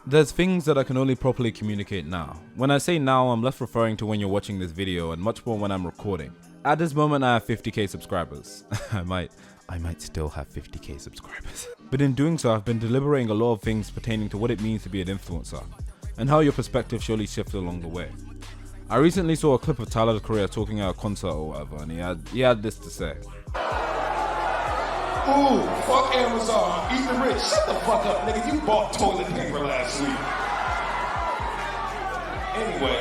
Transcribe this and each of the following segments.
There's things that I can only properly communicate now. When I say now, I'm less referring to when you're watching this video and much more when I'm recording. At this moment, I have 50k subscribers. I might still have 50k subscribers. But in doing so, I've been deliberating a lot of things pertaining to what it means to be an influencer and how your perspective surely shifts along the way. I recently saw a clip of Tyler Korea talking at a concert or whatever, and he had this to say. Ooh, fuck Amazon, eat the rich. Shut the fuck up, nigga. You bought toilet paper last week. Anyway,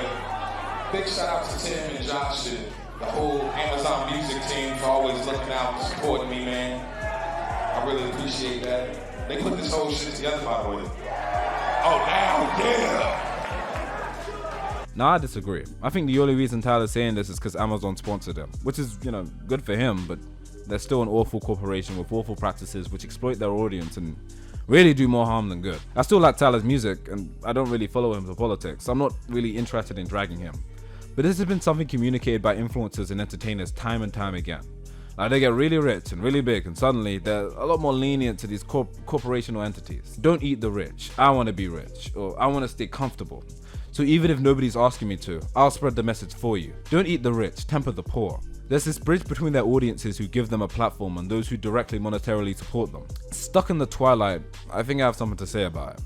big shout out to Tim and Josh and the whole Amazon music team for always looking out and supporting me, man. I really appreciate that. They put this whole shit together, by the way. Oh, now, yeah. Now, I disagree. I think the only reason Tyler's saying this is because Amazon sponsored him, which is, good for him, but they're still an awful corporation with awful practices which exploit their audience and really do more harm than good. I still like Tyler's music, and I don't really follow him for politics. I'm not really interested in dragging him. But this has been something communicated by influencers and entertainers time and time again. Like, they get really rich and really big, and suddenly they're a lot more lenient to these corporational entities. Don't eat the rich. I want to be rich, or I want to stay comfortable. So even if nobody's asking me to, I'll spread the message for you. Don't eat the rich, temper the poor. There's this bridge between their audiences who give them a platform and those who directly monetarily support them. Stuck in the twilight, I think I have something to say about it.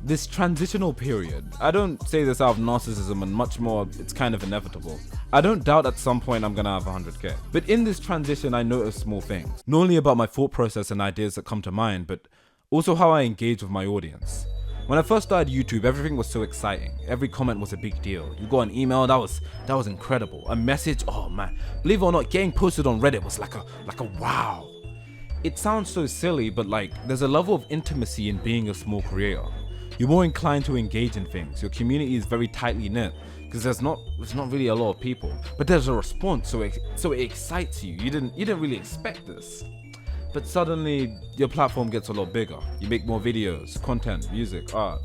This transitional period, I don't say this out of narcissism and much more, it's kind of inevitable. I don't doubt at some point I'm gonna have 100k. But in this transition, I notice small things. Not only about my thought process and ideas that come to mind, but also how I engage with my audience. When I first started YouTube, everything was so exciting. Every comment was a big deal. You got an email, that was incredible. A message, oh man. Believe it or not, getting posted on Reddit was like a wow. It sounds so silly, but there's a level of intimacy in being a small creator. You're more inclined to engage in things. Your community is very tightly knit because there's not really a lot of people, but there's a response, so it excites you. You didn't really expect this, but suddenly your platform gets a lot bigger. You make more videos, content, music, art.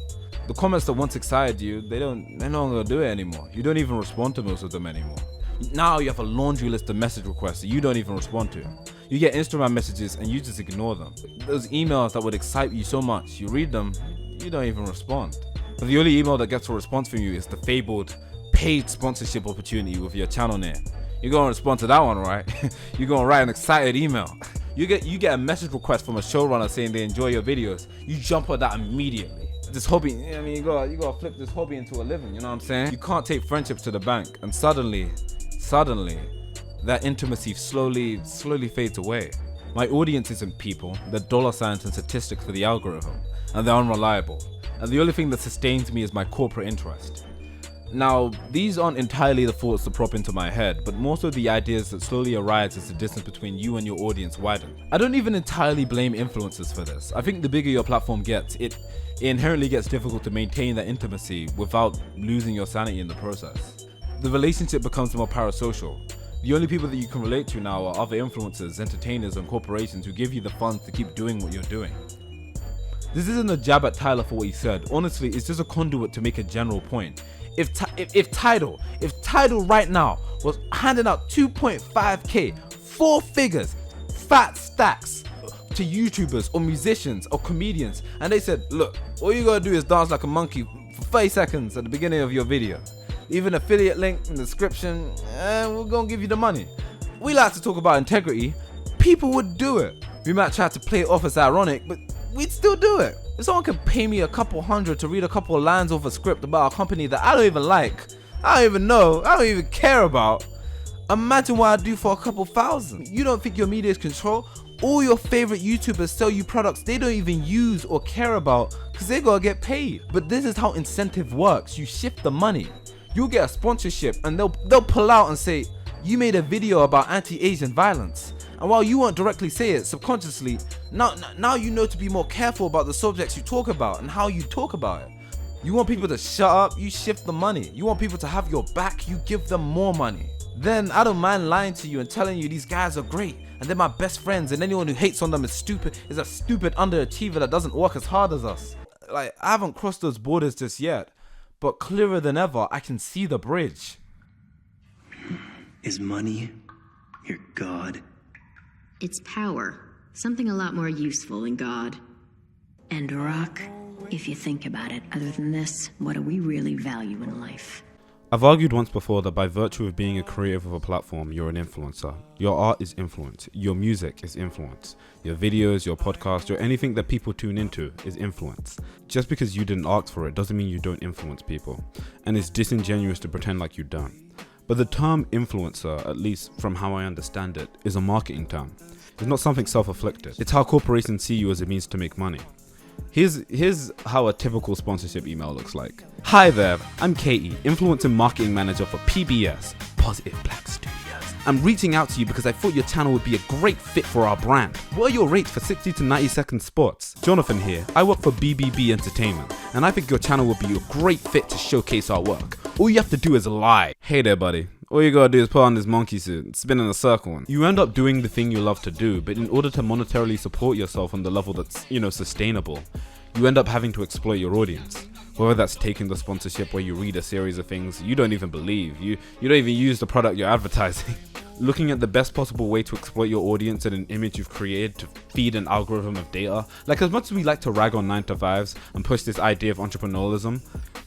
The comments that once excited you, they're no longer do it anymore. You don't even respond to most of them anymore. Now you have a laundry list of message requests that you don't even respond to. You get Instagram messages and you just ignore them. Those emails that would excite you so much, you read them, you don't even respond. But the only email that gets a response from you is the fabled paid sponsorship opportunity with your channel name. You're gonna respond to that one, right? You're gonna write an excited email. You get a message request from a showrunner saying they enjoy your videos. You jump on that immediately. This hobby, you gotta flip this hobby into a living, you know what I'm saying? You can't take friendships to the bank, and suddenly, that intimacy slowly fades away. My audience isn't people, they're dollar signs and statistics for the algorithm, and they're unreliable. And the only thing that sustains me is my corporate interest. Now, these aren't entirely the thoughts that prop into my head, but more so the ideas that slowly arise as the distance between you and your audience widen. I don't even entirely blame influencers for this. I think the bigger your platform gets, it inherently gets difficult to maintain that intimacy without losing your sanity in the process. The relationship becomes more parasocial. The only people that you can relate to now are other influencers, entertainers, and corporations who give you the funds to keep doing what you're doing. This isn't a jab at Tyler for what he said. Honestly, it's just a conduit to make a general point. If Tidal right now was handing out 2.5k, 4 figures, fat stacks to YouTubers or musicians or comedians, and they said, look, all you gotta do is dance like a monkey for 30 seconds at the beginning of your video. Leave an affiliate link in the description, and we're gonna give you the money. We like to talk about integrity. People would do it. We might try to play it off as ironic, but we'd still do it. If someone can pay me a couple hundred to read a couple of lines off a script about a company that I don't even like, I don't even know, I don't even care about, imagine what I'd do for a couple thousand. You don't think your media is control? All your favorite YouTubers sell you products they don't even use or care about because they gotta get paid. But this is how incentive works. You shift the money. You'll get a sponsorship and they'll pull out and say, you made a video about anti-Asian violence. And while you won't directly say it, subconsciously, now you know to be more careful about the subjects you talk about and how you talk about it. You want people to shut up, you shift the money. You want people to have your back, you give them more money. Then I don't mind lying to you and telling you these guys are great. and they're my best friends, and anyone who hates on them is a stupid underachiever that doesn't work as hard as us. Like, I haven't crossed those borders just yet, but clearer than ever, I can see the bridge. Is money your god? It's power. Something a lot more useful than God. And Rock, if you think about it, other than this, what do we really value in life? I've argued once before that by virtue of being a creator of a platform, you're an influencer. Your art is influence. Your music is influence. Your videos, your podcast, or anything that people tune into is influence. Just because you didn't ask for it doesn't mean you don't influence people. And it's disingenuous to pretend like you don't. But the term influencer, at least from how I understand it, is a marketing term. It's not something self-afflicted. It's how corporations see you as a means to make money. Here's how a typical sponsorship email looks like. Hi there, I'm Katie, Influencer Marketing Manager for PBS, Positive Black Studios. I'm reaching out to you because I thought your channel would be a great fit for our brand. What are your rates for 60 to 90 second spots? Jonathan here, I work for BBB Entertainment, and I think your channel would be a great fit to showcase our work. All you have to do is lie. Hey there, buddy. All you gotta do is put on this monkey suit and spin in a circle. You end up doing the thing you love to do, but in order to monetarily support yourself on the level that's, sustainable, you end up having to exploit your audience. Whether that's taking the sponsorship where you read a series of things you don't even believe, you don't even use the product you're advertising. Looking at the best possible way to exploit your audience and an image you've created to feed an algorithm of data. Like, as much as we like to rag on 9-to-5s and push this idea of entrepreneurialism,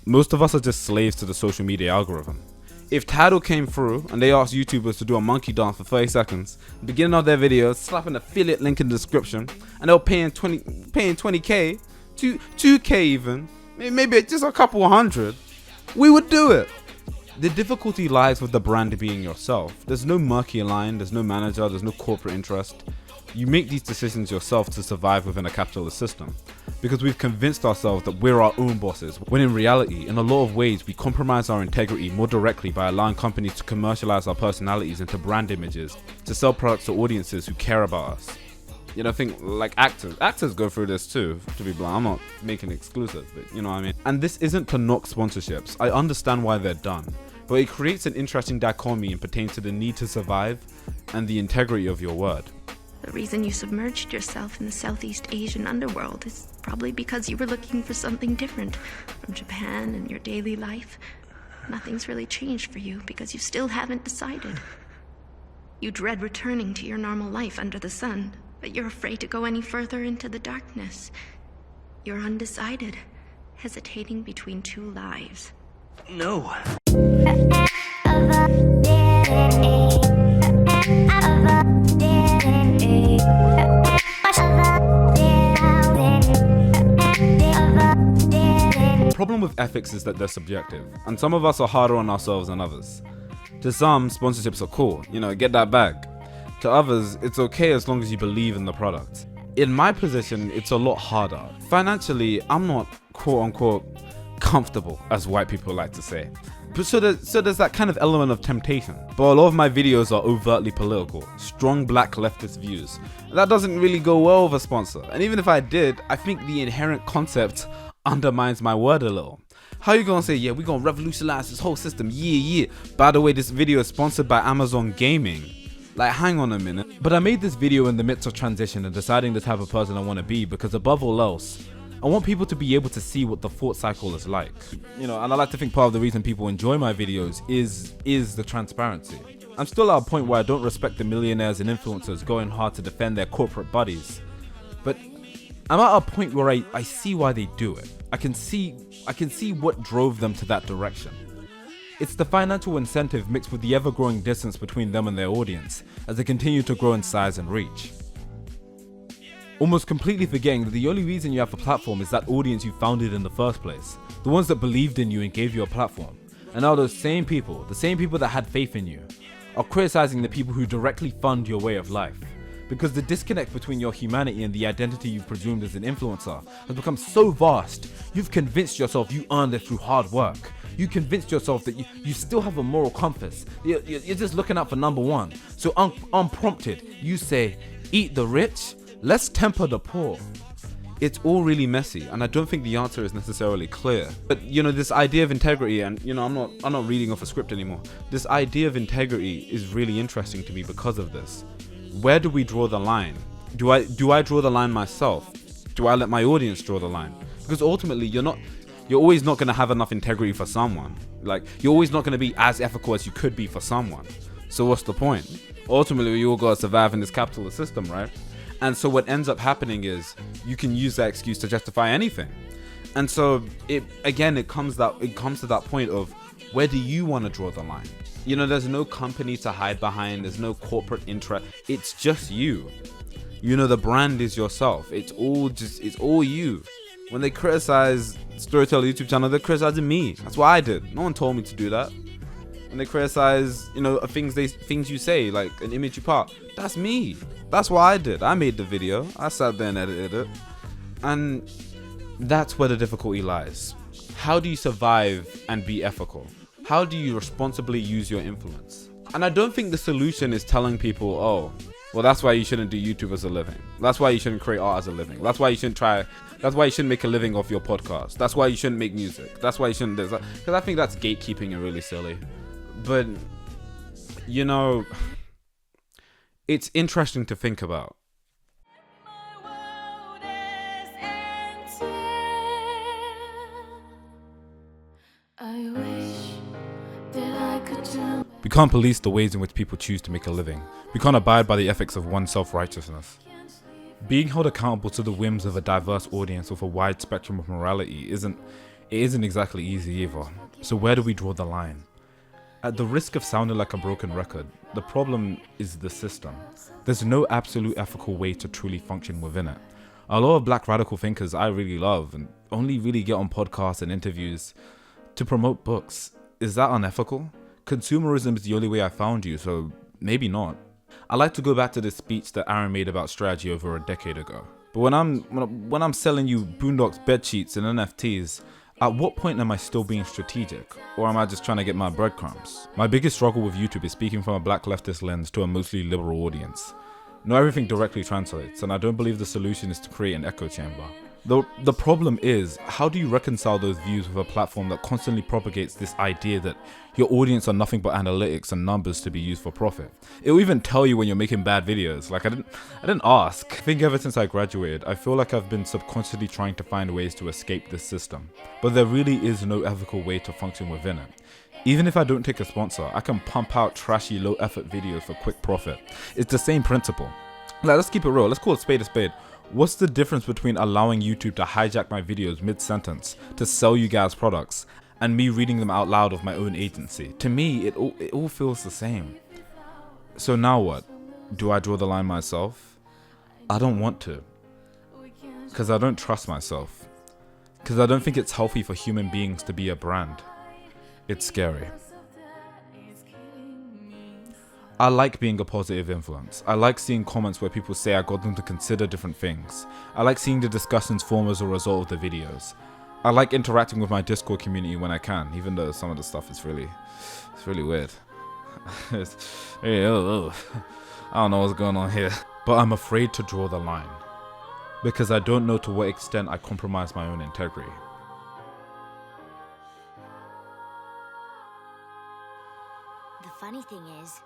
most of us are just slaves to the social media algorithm. If Tidal came through and they asked YouTubers to do a monkey dance for 30 seconds, beginning of their videos, slap an affiliate link in the description, and they're paying 20k, 2k even, maybe just a couple hundred, we would do it. The difficulty lies with the brand being yourself. There's no murky line, there's no manager, there's no corporate interest. You make these decisions yourself to survive within a capitalist system, because we've convinced ourselves that we're our own bosses, when in reality, in a lot of ways, we compromise our integrity more directly by allowing companies to commercialize our personalities into brand images, to sell products to audiences who care about us. I think like actors go through this too, to be blunt. I'm not making it exclusive, but you know what I mean. And this isn't to knock sponsorships. I understand why they're done, but it creates an interesting dichotomy and pertains to the need to survive and the integrity of your word. The reason you submerged yourself in the Southeast Asian underworld is probably because you were looking for something different from Japan and your daily life. Nothing's really changed for you because you still haven't decided. You dread returning to your normal life under the sun, but you're afraid to go any further into the darkness. You're undecided, hesitating between two lives. No. The problem with ethics is that they're subjective, and some of us are harder on ourselves than others. To some, sponsorships are cool, get that bag. To others, it's okay as long as you believe in the product. In my position, it's a lot harder. Financially, I'm not quote-unquote comfortable, as white people like to say. But so there's that kind of element of temptation. But a lot of my videos are overtly political, strong black leftist views. That doesn't really go well with a sponsor. And even if I did, I think the inherent concept undermines my word a little. How you gonna say, yeah, we're gonna revolutionize this whole system, yeah. By the way, this video is sponsored by Amazon Gaming. Like, hang on a minute. But I made this video in the midst of transition and deciding the type of person I want to be, because above all else, I want people to be able to see what the thought cycle is like. And I like to think part of the reason people enjoy my videos is the transparency. I'm still at a point where I don't respect the millionaires and influencers going hard to defend their corporate buddies. But I'm at a point where I see why they do it. I can see what drove them to that direction. It's the financial incentive mixed with the ever-growing distance between them and their audience as they continue to grow in size and reach. Almost completely forgetting that the only reason you have a platform is that audience you founded in the first place, the ones that believed in you and gave you a platform. And now those same people, the same people that had faith in you, are criticizing the people who directly fund your way of life. Because the disconnect between your humanity and the identity you've presumed as an influencer has become so vast, you've convinced yourself you earned it through hard work. You convinced yourself that you still have a moral compass. You're just looking out for number one. So unprompted, you say, eat the rich, let's temper the poor. It's all really messy, and I don't think the answer is necessarily clear. But this idea of integrity, and I'm not reading off a script anymore. This idea of integrity is really interesting to me because of this. where do we draw the line? Do I draw the line myself? Do I let my audience draw the line? Because ultimately, you're always not going to have enough integrity for someone. Like, you're always not going to be as ethical as you could be for someone. So what's the point? Ultimately, we all got to survive in this capitalist system, right? And so what ends up happening is you can use that excuse to justify anything. And so it comes to that point of, where do you want to draw the line? You know, there's no company to hide behind. There's no corporate interest. It's just you. You know, the brand is yourself. It's all you. When they criticize Storyteller YouTube channel, they're criticizing me. That's what I did. No one told me to do that. When they criticize, you know, things you say, like an image you put, that's me. That's what I did. I made the video. I sat there and edited it. And that's where the difficulty lies. How do you survive and be ethical? How do you responsibly use your influence? And I don't think the solution is telling people, oh, well, that's why you shouldn't do YouTube as a living. That's why you shouldn't create art as a living. That's why you shouldn't make a living off your podcast. That's why you shouldn't make music. That's why you shouldn't do that. Because I think that's gatekeeping and really silly. But, you know, it's interesting to think about. We can't police the ways in which people choose to make a living. We can't abide by the ethics of one's self-righteousness. Being held accountable to the whims of a diverse audience with a wide spectrum of morality isn't exactly easy either. So where do we draw the line? At the risk of sounding like a broken record, the problem is the system. There's no absolute ethical way to truly function within it. A lot of black radical thinkers I really love and only really get on podcasts and interviews to promote books. Is that unethical? Consumerism is the only way I found you, so maybe not. I like to go back to this speech that Aaron made about strategy over a decade ago. But when I'm selling you Boondocks bed sheets and NFTs, at what point am I still being strategic? Or am I just trying to get my breadcrumbs? My biggest struggle with YouTube is speaking from a black leftist lens to a mostly liberal audience. Not everything directly translates, and I don't believe the solution is to create an echo chamber. The problem is, how do you reconcile those views with a platform that constantly propagates this idea that your audience are nothing but analytics and numbers to be used for profit? It'll even tell you when you're making bad videos. Like, I didn't ask. I think ever since I graduated, I feel like I've been subconsciously trying to find ways to escape this system. But there really is no ethical way to function within it. Even if I don't take a sponsor, I can pump out trashy low effort videos for quick profit. It's the same principle. Like, let's keep it real. Let's call it spade a spade. What's the difference between allowing YouTube to hijack my videos mid-sentence to sell you guys products and me reading them out loud of my own agency? To me, it all feels the same. So now what? Do I draw the line myself? I don't want to. Because I don't trust myself. Because I don't think it's healthy for human beings to be a brand. It's scary. I like being a positive influence. I like seeing comments where people say I got them to consider different things. I like seeing the discussions form as a result of the videos. I like interacting with my Discord community when I can, even though some of the stuff is really weird. I don't know what's going on here. But I'm afraid to draw the line. Because I don't know to what extent I compromise my own integrity. The funny thing is,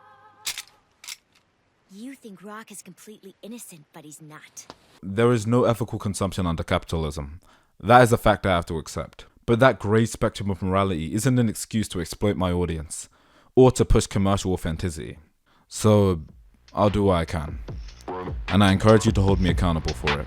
you think Rock is completely innocent, but he's not. There is no ethical consumption under capitalism. That is a fact I have to accept. But that grey spectrum of morality isn't an excuse to exploit my audience, or to push commercial authenticity. So, I'll do what I can. And I encourage you to hold me accountable for it.